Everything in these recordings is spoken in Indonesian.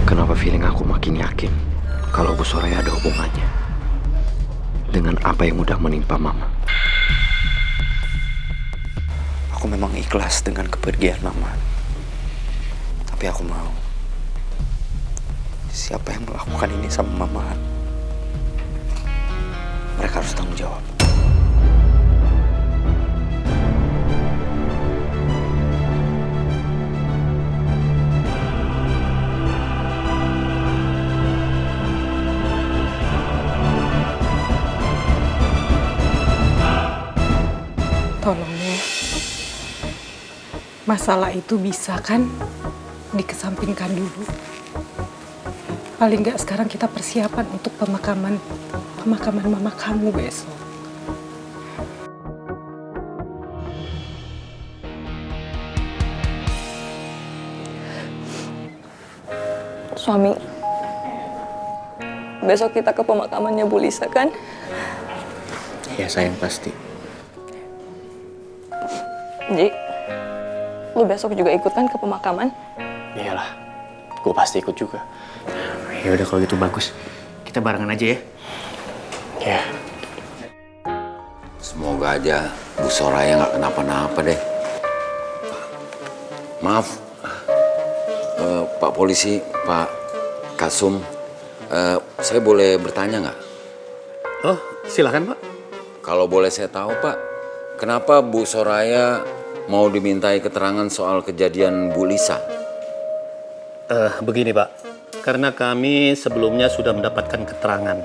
Kenapa feeling aku makin yakin kalau Bu Soraya ada hubungannya dengan apa yang udah menimpa Mama. Aku memang ikhlas dengan kepergian Mama. Tapi aku mau, siapa yang melakukan ini sama Mama, mereka harus tanggung jawab. Tolong ya, masalah itu bisa kan dikesampingkan dulu. Paling nggak sekarang kita persiapan untuk pemakaman mama kamu besok. Suami, besok kita ke pemakamannya Bu Lisa kan? Ya sayang, pasti. Ji, lu besok juga ikut kan ke pemakaman? Iyalah, gue pasti ikut juga. Ya udah kalau gitu bagus. Kita barengan aja ya. Ya. Semoga aja Bu Soraya nggak kenapa-napa deh. Maaf, Pak Polisi, Pak Kasum, saya boleh bertanya nggak? Oh, silakan Pak. Kalau boleh saya tahu Pak, kenapa Bu Soraya mau dimintai keterangan soal kejadian Bu Lisa? Begini Pak, karena kami sebelumnya sudah mendapatkan keterangan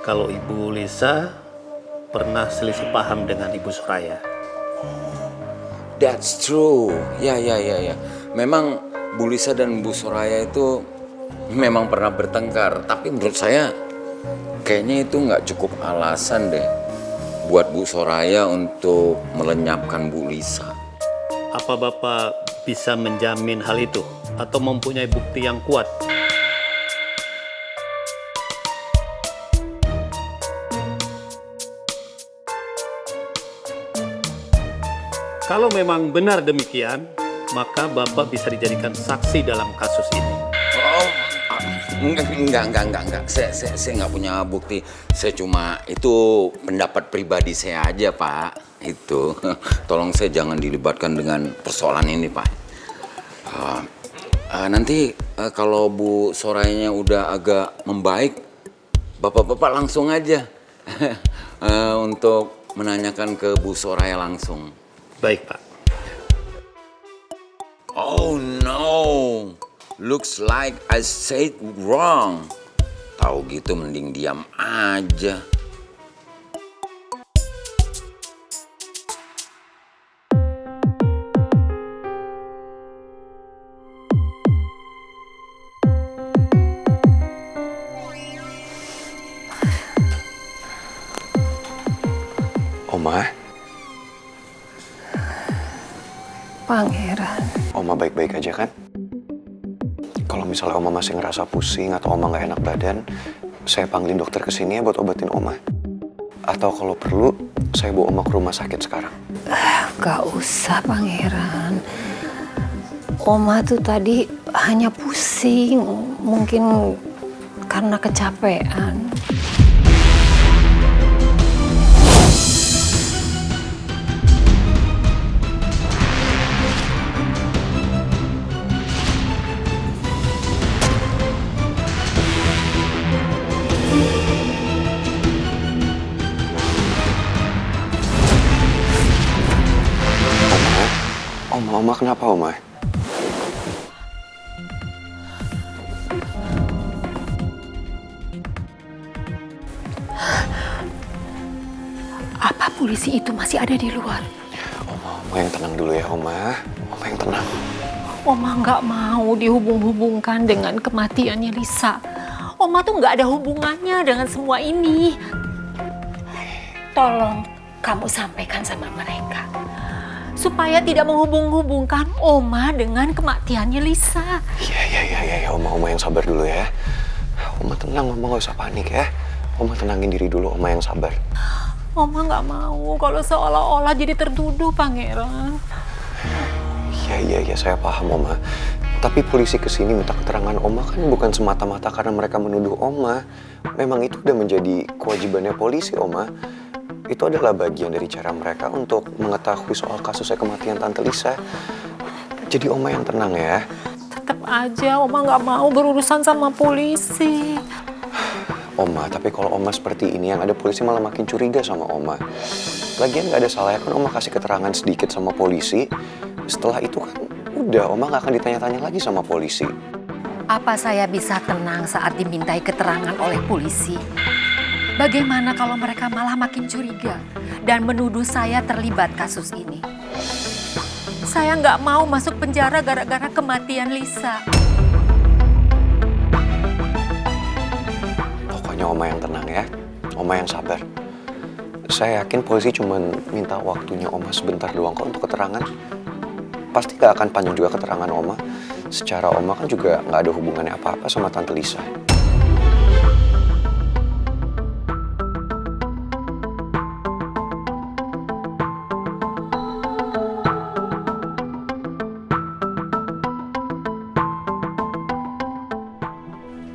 kalau Ibu Lisa pernah selisih paham dengan Ibu Soraya. That's true. Ya. Memang Bu Lisa dan Bu Soraya itu memang pernah bertengkar. Tapi menurut saya kayaknya itu nggak cukup alasan deh buat Bu Soraya untuk melenyapkan Bu Lisa. Apa Bapak bisa menjamin hal itu? Atau mempunyai bukti yang kuat? Kalau memang benar demikian, maka Bapak bisa dijadikan saksi dalam kasus ini. Oh, enggak. Saya nggak punya bukti. Saya cuma, itu pendapat pribadi saya aja, Pak. Itu, tolong saya jangan dilibatkan dengan persoalan ini, Pak. Nanti kalau Bu Sorayanya udah agak membaik, Bapak-bapak langsung aja untuk menanyakan ke Bu Soraya langsung. Baik, Pak. Oh no, looks like I said wrong. Tahu gitu mending diam aja. Oma, Pangeran. Oma baik-baik aja kan? Kalau misalnya Oma masih ngerasa pusing atau Oma nggak enak badan, saya panggilin dokter ke sini ya buat obatin Oma. Atau kalau perlu, saya bawa Oma ke rumah sakit sekarang. Gak usah, Pangeran. Oma tuh tadi hanya pusing, mungkin karena kecapean. Oma kenapa Oma? Apa polisi itu masih ada di luar? Oma yang tenang dulu ya Oma. Oma yang tenang. Oma nggak mau dihubung-hubungkan dengan kematiannya Lisa. Oma tuh nggak ada hubungannya dengan semua ini. Tolong kamu sampaikan sama mereka supaya tidak menghubung-hubungkan Oma dengan kematiannya Lisa. Iya, Oma yang sabar dulu ya. Oma tenang, Oma nggak usah panik ya. Oma tenangin diri dulu, Oma yang sabar. Oma nggak mau kalau seolah-olah jadi tertuduh, Pangeran. Iya, saya paham Oma. Tapi polisi kesini minta keterangan Oma kan bukan semata-mata karena mereka menuduh Oma. Memang itu udah menjadi kewajibannya polisi, Oma. Itu adalah bagian dari cara mereka untuk mengetahui soal kasusnya kematian Tante Lisa. Jadi Oma yang tenang ya. Tetap aja Oma nggak mau berurusan sama polisi. Oma, tapi kalau Oma seperti ini yang ada polisi malah makin curiga sama Oma. Lagian nggak ada salahnya kan Oma kasih keterangan sedikit sama polisi. Setelah itu kan udah Oma nggak akan ditanya-tanya lagi sama polisi. Apa saya bisa tenang saat dimintai keterangan oleh polisi? Bagaimana kalau mereka malah makin curiga dan menuduh saya terlibat kasus ini? Saya nggak mau masuk penjara gara-gara kematian Lisa. Pokoknya Oma yang tenang ya, Oma yang sabar. Saya yakin polisi cuma minta waktunya Oma sebentar doang kok untuk keterangan. Pasti gak akan panjang juga keterangan Oma. Secara Oma kan juga gak ada hubungannya apa-apa sama Tante Lisa.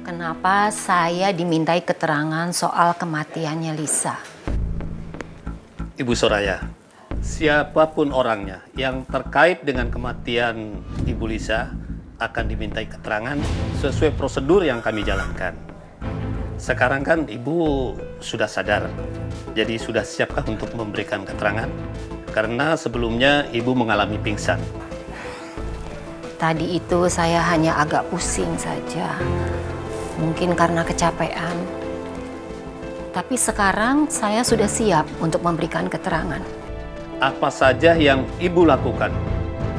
Kenapa saya dimintai keterangan soal kematiannya Lisa? Ibu Soraya, siapapun orangnya yang terkait dengan kematian Ibu Lisa akan dimintai keterangan sesuai prosedur yang kami jalankan. Sekarang kan Ibu sudah sadar, jadi sudah siapkah untuk memberikan keterangan? Karena sebelumnya Ibu mengalami pingsan. Tadi itu saya hanya agak pusing saja. Mungkin karena kecapean. Tapi sekarang saya sudah siap untuk memberikan keterangan. Apa saja yang Ibu lakukan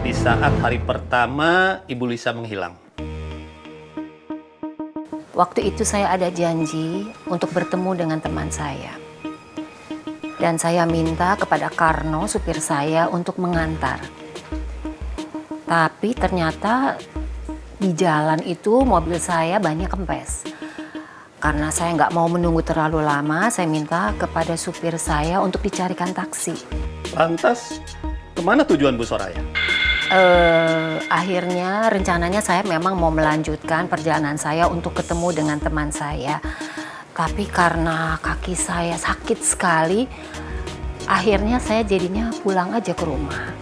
di saat hari pertama Ibu Lisa menghilang? Waktu itu saya ada janji untuk bertemu dengan teman saya. Dan saya minta kepada Karno, supir saya, untuk mengantar. Tapi ternyata di jalan itu mobil saya banyak kempes. Karena saya nggak mau menunggu terlalu lama, saya minta kepada supir saya untuk dicarikan taksi. Lantas, kemana tujuan Bu Soraya? Akhirnya rencananya saya memang mau melanjutkan perjalanan saya untuk ketemu dengan teman saya. Tapi karena kaki saya sakit sekali, akhirnya saya jadinya pulang aja ke rumah.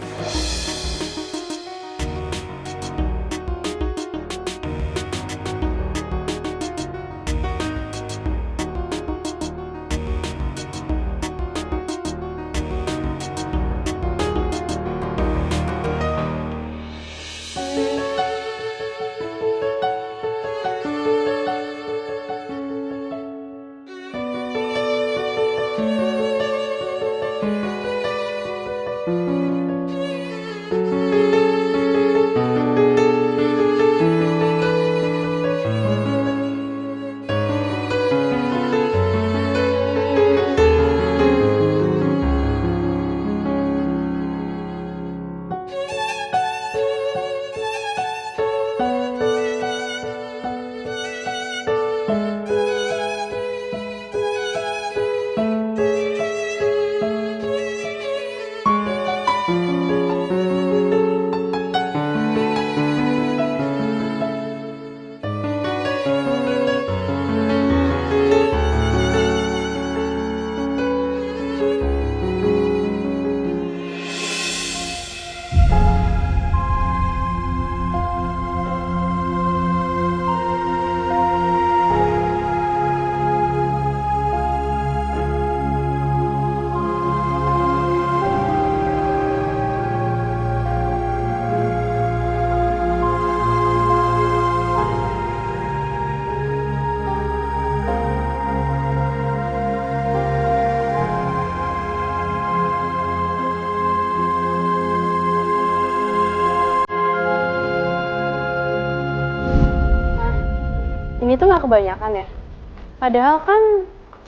Ini tuh nggak kebanyakan ya. Padahal kan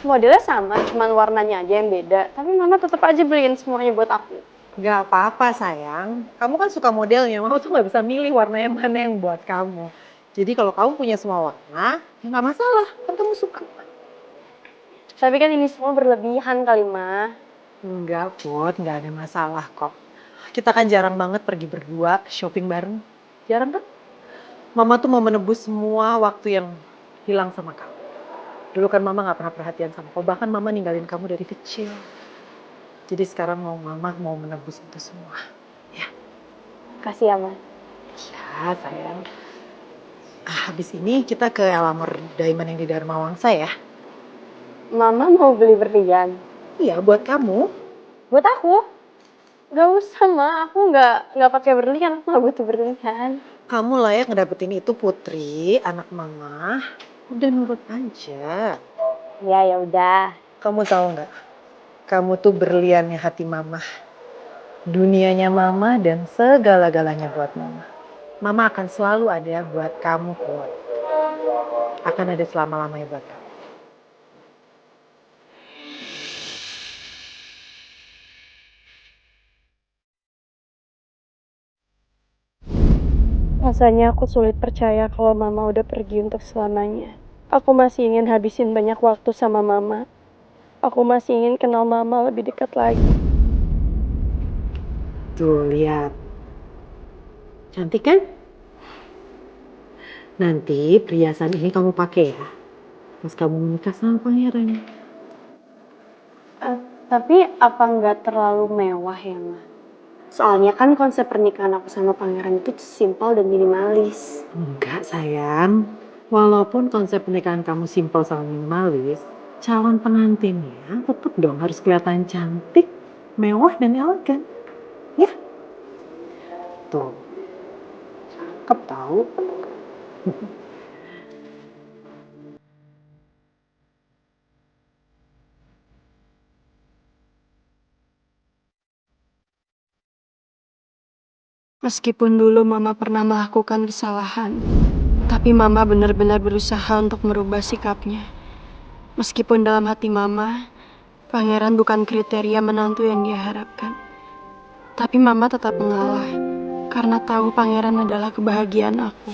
modelnya sama, cuman warnanya aja yang beda. Tapi mama tetap aja beliin semuanya buat aku. Gak apa-apa sayang, kamu kan suka modelnya, mama tuh gak bisa milih warna yang mana yang buat kamu. Jadi kalau kamu punya semua warna, ya gak masalah, kan kamu suka. Tapi kan ini semua berlebihan kali, Ma. Enggak Put, gak ada masalah kok. Kita kan jarang banget pergi berdua shopping bareng, jarang kan? Mama tuh mau menebus semua waktu yang hilang sama kamu. Dulu kan Mama nggak pernah perhatian sama kamu, bahkan Mama ninggalin kamu dari kecil. Jadi sekarang Mama mau menebus itu semua. Ya, Kasih ya, Ma. ya sayang. Habis ini kita ke Elamur Diamond yang di Dharma Wangsa ya. Mama mau beli berlian. Iya, buat kamu. Buat aku? Gak usah, Ma. Aku nggak pakai berlian. Aku nggak butuh berlian. Kamu layak ngedapetin itu, Putri, anak Mama. Udah nurut aja. Ya udah. Kamu tahu nggak? Kamu tuh berliannya hati Mama. Dunianya Mama dan segala-galanya buat Mama. Mama akan selalu ada buat kamu, Put. Akan ada selama-lamanya buat kamu. Rasanya aku sulit percaya kalau Mama udah pergi untuk selamanya. Aku masih ingin habisin banyak waktu sama Mama. Aku masih ingin kenal Mama lebih dekat lagi. Tuh, lihat. Cantik kan? Nanti perhiasan ini kamu pakai ya. Pas kamu menikah sama pangeran. Tapi apa nggak terlalu mewah ya, Ma? Soalnya kan konsep pernikahan aku sama pangeran itu simpel dan minimalis. Enggak, sayang. Walaupun konsep pernikahan kamu simpel sama minimalis, calon pengantinnya tetap dong harus kelihatan cantik, mewah, dan elegan. Ya? Tuh. Cakep tahu. Meskipun dulu Mama pernah melakukan kesalahan, tapi Mama benar-benar berusaha untuk merubah sikapnya. Meskipun dalam hati Mama, pangeran bukan kriteria menantu yang dia harapkan. Tapi Mama tetap mengalah, karena tahu pangeran adalah kebahagiaan aku.